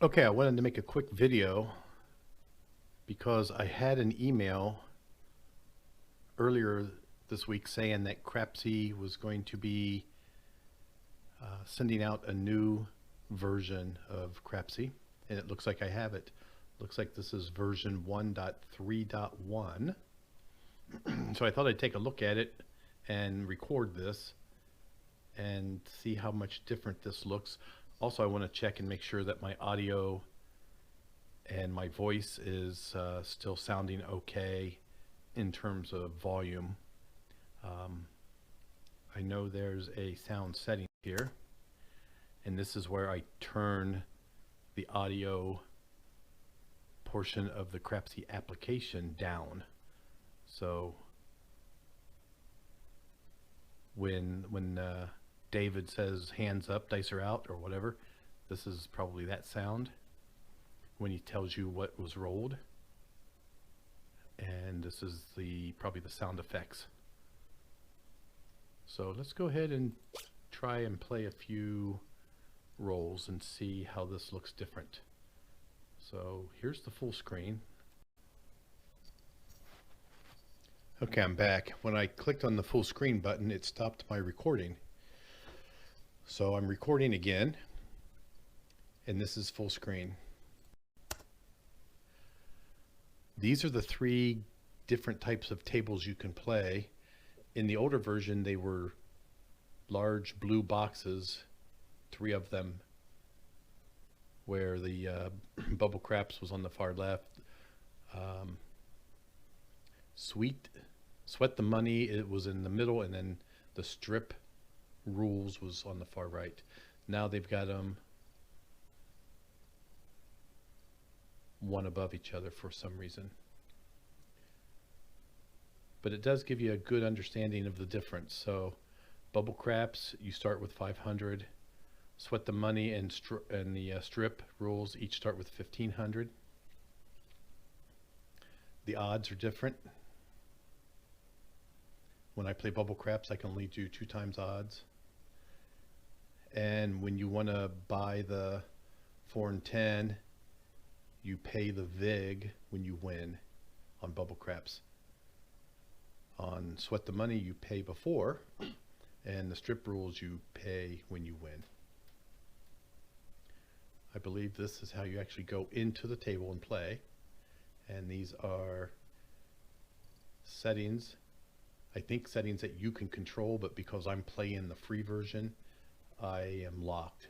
Okay, I wanted to make a quick video because I had an email earlier this week saying that Crapsee was going to be sending out a new version of Crapsee, and it looks like I have it. Looks like this is version 1.3.1. So I thought I'd take a look at it and record this and see how much different this looks. Also, I want to check and make sure that my audio and my voice is still sounding okay in terms of volume. I know there's a sound setting here, and this is where I turn the audio portion of the Crapsee application down. So when David says hands up, dice are out, or whatever, this is probably that sound when he tells you what was rolled. And this is probably the sound effects. So let's go ahead and try and play a few rolls and see how this looks different. So here's the full screen. Okay, I'm back. When I clicked on the full screen button, it stopped my recording. So I'm recording again, and this is full screen. These are the three different types of tables you can play. In the older version, they were large blue boxes, 3 of them, where the bubble craps was on the far left. Sweat the money, it was in the middle, and then the strip rules was on the far right. Now they've got them one above each other for some reason. But it does give you a good understanding of the difference. So bubble craps, you start with 500. Sweat the money and the strip rules each start with 1500. The odds are different. When I play bubble craps, I can only do 2 times odds. And when you want to buy the 4 and 10, you pay the VIG when you win on bubble craps. On Sweat the Money, you pay before, and the strip rules you pay when you win. I believe this is how you actually go into the table and play. And these are settings, I think settings that you can control, but because I'm playing the free version, I am locked.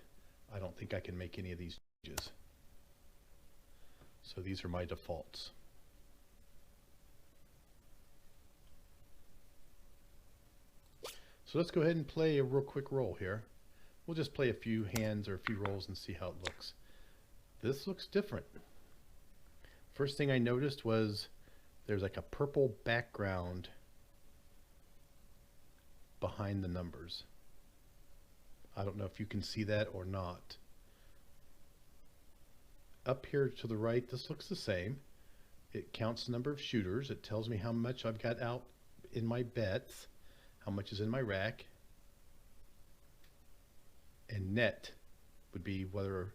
I don't think I can make any of these changes. So these are my defaults. So let's go ahead and play a real quick roll here. We'll just play a few hands or a few rolls and see how it looks. This looks different. First thing I noticed was there's like a purple background behind the numbers. I don't know if you can see that or not. Up here to the right, this looks the same. It counts the number of shooters. It tells me how much I've got out in my bets, how much is in my rack, and net would be whether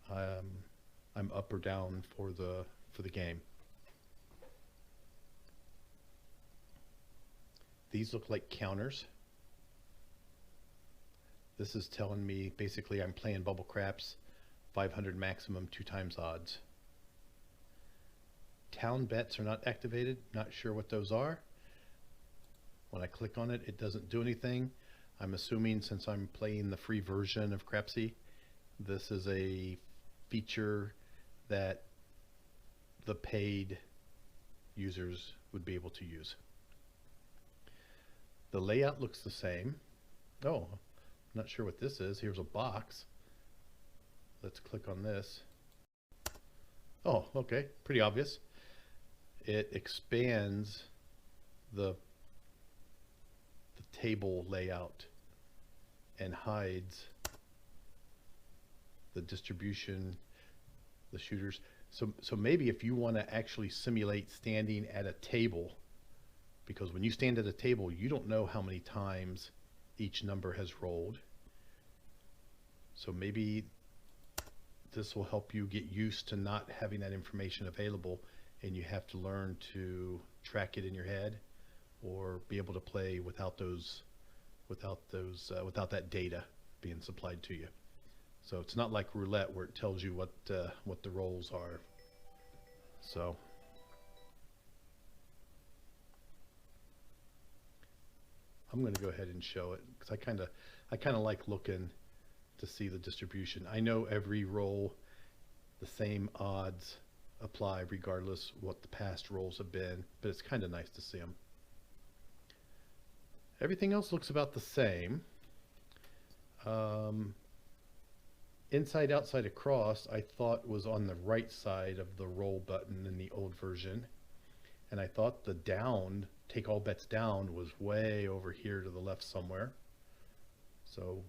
I'm up or down for the game. These look like counters. This is telling me basically I'm playing bubble craps, 500 maximum, 2 times odds. Town bets are not activated. Not sure what those are. When I click on it, it doesn't do anything. I'm assuming since I'm playing the free version of Crapsee, this is a feature that the paid users would be able to use. The layout looks the same. Oh, I'm not sure what this is. Here's a box. Let's click on this. Oh, okay, pretty obvious. It expands the table layout and hides the distribution, the shooters. So maybe if you want to actually simulate standing at a table, because when you stand at a table, you don't know how many times each number has rolled. So maybe this will help you get used to not having that information available, and you have to learn to track it in your head or be able to play without that data being supplied to you. So it's not like roulette where it tells you what the rolls are. So I'm going to go ahead and show it because I kind of like looking to see the distribution. I know every roll, the same odds apply regardless what the past rolls have been, but it's kind of nice to see them. Everything else looks about the same. Inside, outside, across, I thought was on the right side of the roll button in the old version. And I thought the down, take all bets down, was way over here to the left somewhere. So,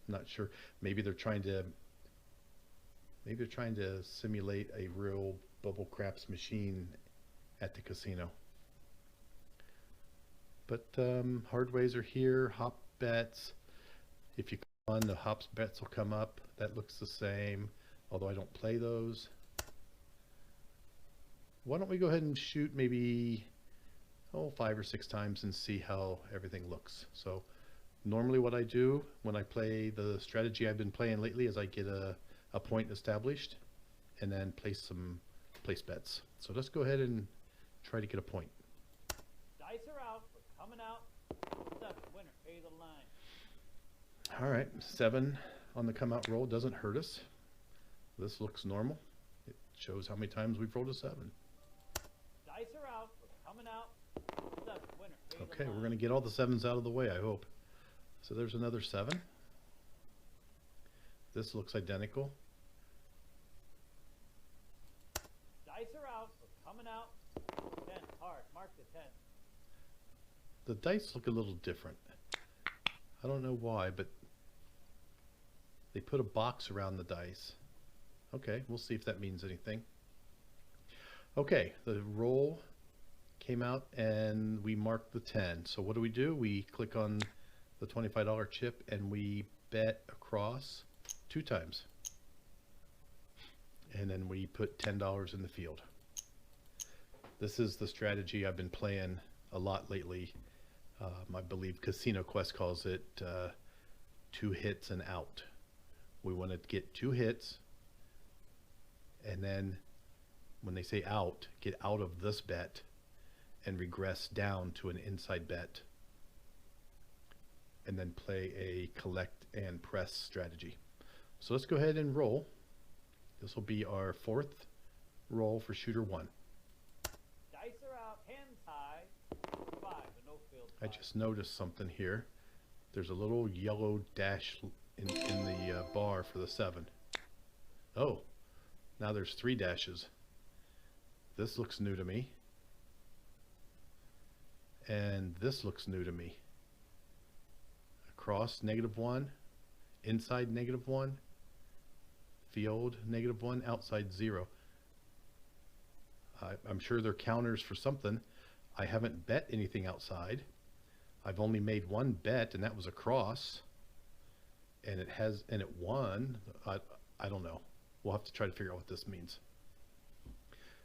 not sure. Maybe they're trying to simulate a real bubble craps machine at the casino. But hard ways are here, hop bets. If you click on the hops bets will come up. That looks the same, although I don't play those. Why don't we go ahead and shoot maybe 5 or 6 times and see how everything looks. So normally what I do when I play the strategy I've been playing lately is I get a point established and then place some place bets. So let's go ahead and try to get a point. Dice are out. We're coming out. 7 winner. Pay the line. All right, 7 on the come out roll doesn't hurt us. This looks normal. It shows how many times we've rolled a 7. Dice are out. We're coming out. 7 winner. Pay Okay, the we're line. going to get all the 7s out of the way, I hope. So there's another 7. This looks identical. Dice are out. We're coming out. 10 hard. Mark the 10. The dice look a little different. I don't know why, but they put a box around the dice. Okay, we'll see if that means anything. Okay, the roll came out and we marked the 10. So what do? We click on the $25 chip and we bet across 2 times. And then we put $10 in the field. This is the strategy I've been playing a lot lately. I believe Casino Quest calls it 2 hits and out. We want to get 2 hits, and then when they say out, get out of this bet and regress down to an inside bet, and then play a collect and press strategy. So let's go ahead and roll. This will be our 4th roll for shooter 1. Dice are out. Hands high. 5. A no field. I just noticed something here. There's a little yellow dash in the bar for the 7. Oh, now there's 3 dashes. This looks new to me. And this looks new to me. Across -1, inside -1, field -1, outside 0. I'm sure they're counters for something. I haven't bet anything outside. I've only made 1 bet, and that was across. And it won. I don't know. We'll have to try to figure out what this means.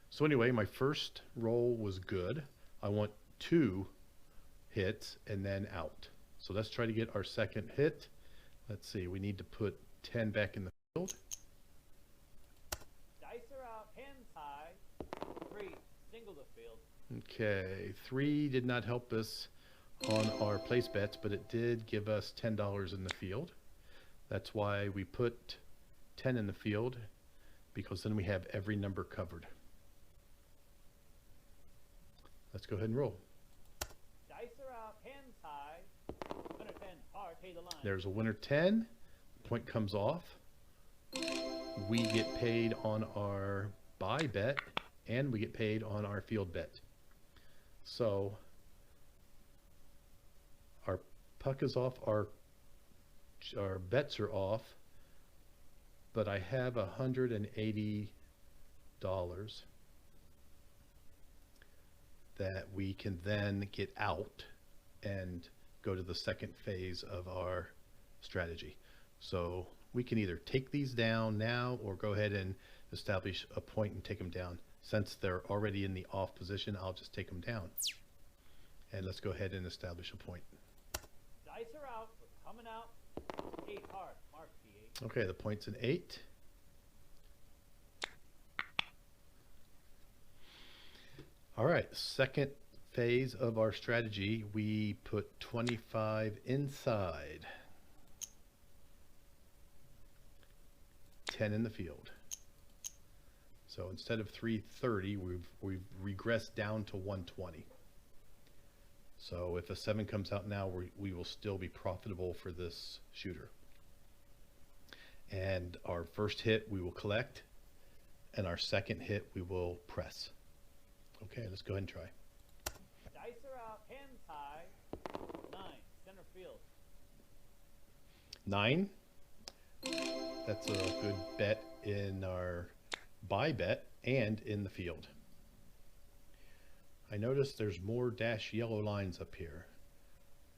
So anyway, my first roll was good. I want 2 hits and then out. So let's try to get our second hit. Let's see, we need to put 10 back in the field. Dice are out. Hands high. 3. Single the field. Okay, 3 did not help us on our place bets, but it did give us $10 in the field. That's why we put 10 in the field, because then we have every number covered. Let's go ahead and roll. Dice are out. Hands high. Winner 10 hard. Pay the line. There's a winner 10. Point comes off. We get paid on our buy bet, and we get paid on our field bet. So our puck is off, our bets are off, but I have $180 that we can then get out and go to the second phase of our strategy. So we can either take these down now or go ahead and establish a point and take them down. Since they're already in the off position, I'll just take them down. And let's go ahead and establish a point. Dice are out. We're coming out. 8 hard. Mark P8. Okay, the point's an 8. All right, second phase of our strategy, we put 25 inside, 10 in the field. So instead of 330, we've regressed down to 120. So if a 7 comes out now, we will still be profitable for this shooter. And our first hit we will collect, and our second hit we will press. Okay, let's go ahead and try. Dice are out. Hands high. 9. Center field. 9. That's a good bet in our buy bet and in the field. I noticed there's more dash yellow lines up here.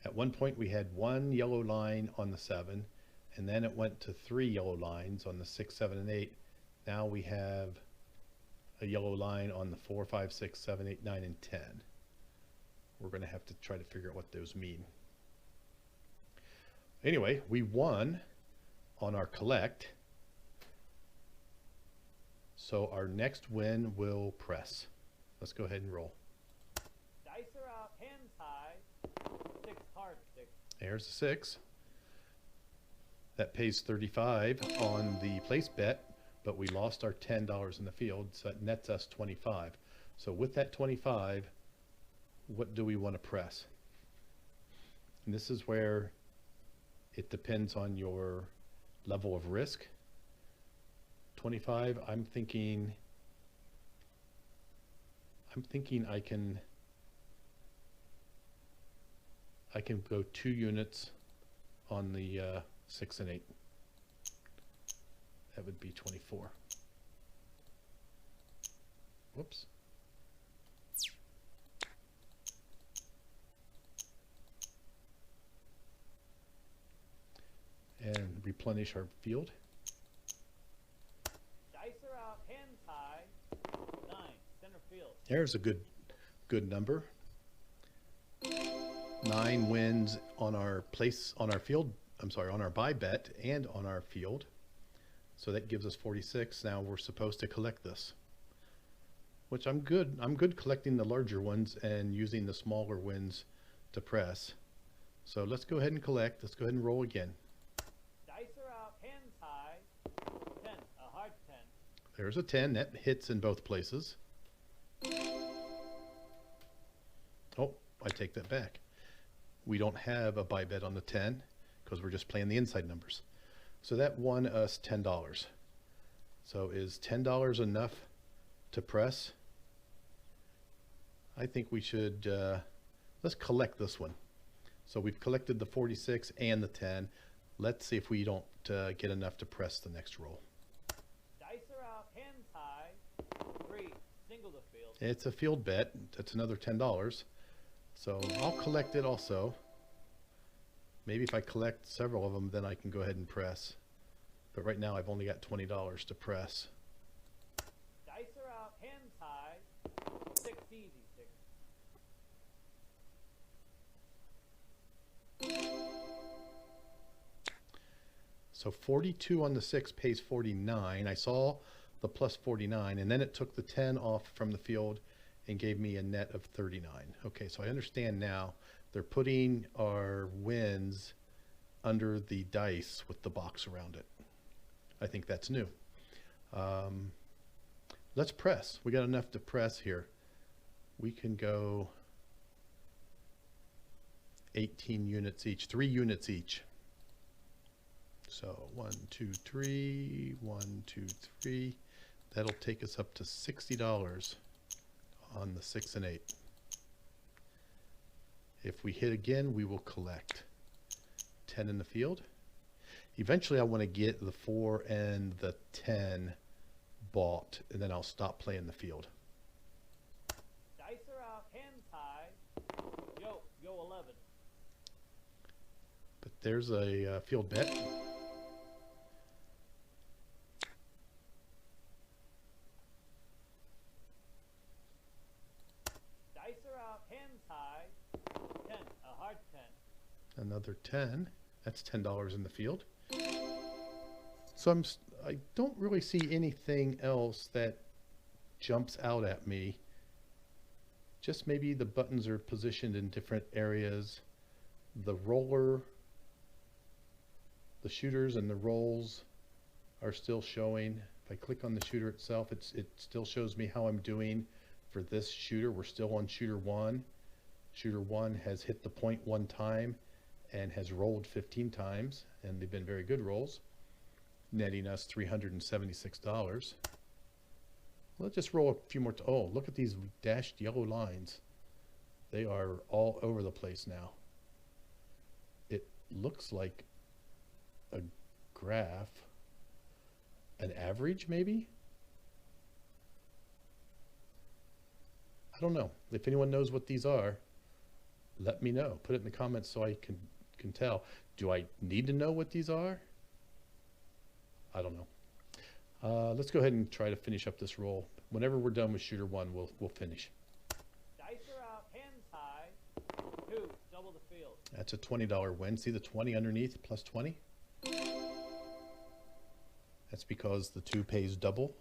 At one point we had 1 yellow line on the 7, and then it went to 3 yellow lines on the 6, 7, and 8. Now we have a yellow line on the 4, 5, 6, 7, 8, 9, and 10. We're going to have to try to figure out what those mean. Anyway, we won on our collect. So our next win will press. Let's go ahead and roll. Dice are out. Hands high. 6 hard. 6. There's a 6. That pays 35 on the place bet, but we lost our $10 in the field, so that nets us 25. So with that 25, what do we want to press? And this is where it depends on your level of risk. 25, I'm thinking I can go 2 units on the 6 and 8. That would be 24. Whoops. And replenish our field. Dice are out. Hands high. 9. Center field. There's a good number. 9 wins on our field. I'm sorry, on our buy bet and on our field. So that gives us 46. Now we're supposed to collect this, which I'm good. I'm good collecting the larger ones and using the smaller wins to press. So let's go ahead and collect. Let's go ahead and roll again. Dice are out. Hands high. 10. A hard 10. There's a 10. That hits in both places. Oh, I take that back. We don't have a buy bet on the 10 because we're just playing the inside numbers. So that won us $10. So is $10 enough to press? I think we should, let's collect this one. So we've collected the 46 and the 10. Let's see if we don't get enough to press the next roll. Dice are out. Hands high. 3. Single the field. It's a field bet. That's another $10. So I'll collect it also. Maybe if I collect several of them, then I can go ahead and press. But right now I've only got $20 to press. Dice are out. Hands high. 6 easy. 6. So 42 on the 6 pays 49. I saw the plus 49, and then it took the 10 off from the field and gave me a net of 39. Okay, so I understand now. They're putting our wins under the dice with the box around it. I think that's new. Let's press. We got enough to press here. We can go 18 units each, 3 units each. So 1, 2, 3, 1, 2, 3. That'll take us up to $60 on the 6 and 8. If we hit again, we will collect 10 in the field. Eventually I want to get the 4 and the 10 bought, and then I'll stop playing the field. Dice are out. Hands high. Yo 11. But there's a field bet. 10. Another 10. That's $10 in the field. So I don't really see anything else that jumps out at me. Just maybe the buttons are positioned in different areas. The roller, the shooters and the rolls are still showing. If I click on the shooter itself, it still shows me how I'm doing for this shooter. We're still on shooter 1. Shooter 1 has hit the point 1 time and has rolled 15 times, and they've been very good rolls, netting us $376. Let's just roll a few more. Oh, look at these dashed yellow lines. They are all over the place now. It looks like a graph, an average maybe? I don't know. If anyone knows what these are, let me know. Put it in the comments so I can tell. Do I need to know what these are? I don't know. Let's go ahead and try to finish up this roll. Whenever we're done with shooter 1, we'll finish. Dice are out, hands high. 2, double the field. That's a $20 win. See the 20 underneath, plus 20? That's because the 2 pays double.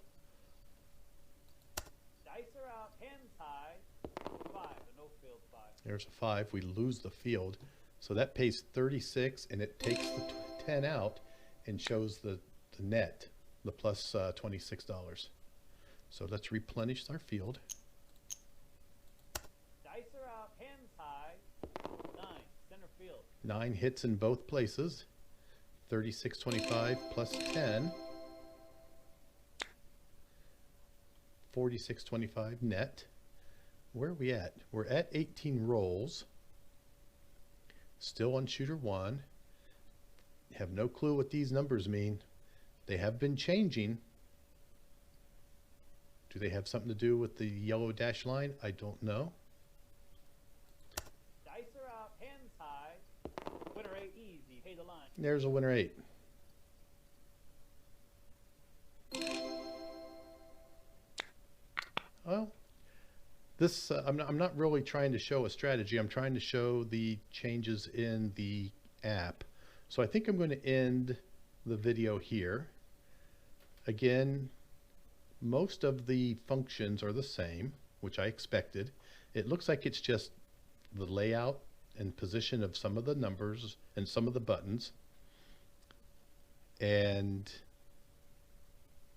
Dice are out, hands high. 5, a no field 5. There's a 5. We lose the field. So that pays 36, and it takes the 10 out and shows the net, the plus $26. So let's replenish our field. Dice are out, hands high. 9, center field. 9 hits in both places. 36.25 plus 10. 46.25 net. Where are we at? We're at 18 rolls. Still on shooter 1. Have no clue what these numbers mean. They have been changing. Do they have something to do with the yellow dash line? I don't know. Dice are out, hands high. Winner 8, easy, pay the line. There's a winner 8. Well, this I'm not really trying to show a strategy. I'm trying to show the changes in the app. So I think I'm going to end the video here. Again, most of the functions are the same, which I expected. It looks like it's just the layout and position of some of the numbers and some of the buttons, and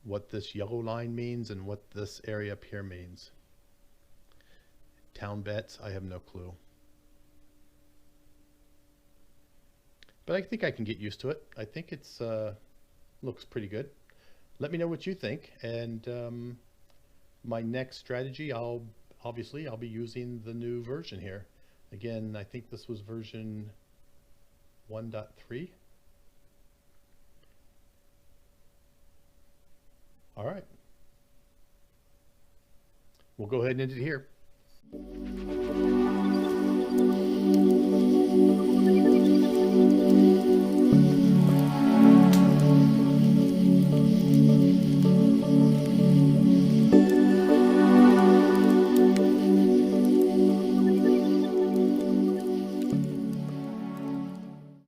what this yellow line means and what this area up here means. Town bets, I have no clue. But I think I can get used to it. I think it's looks pretty good. Let me know what you think, and my next strategy, I'll be using the new version here. Again, I think this was version 1.3. All right. We'll go ahead and end it here.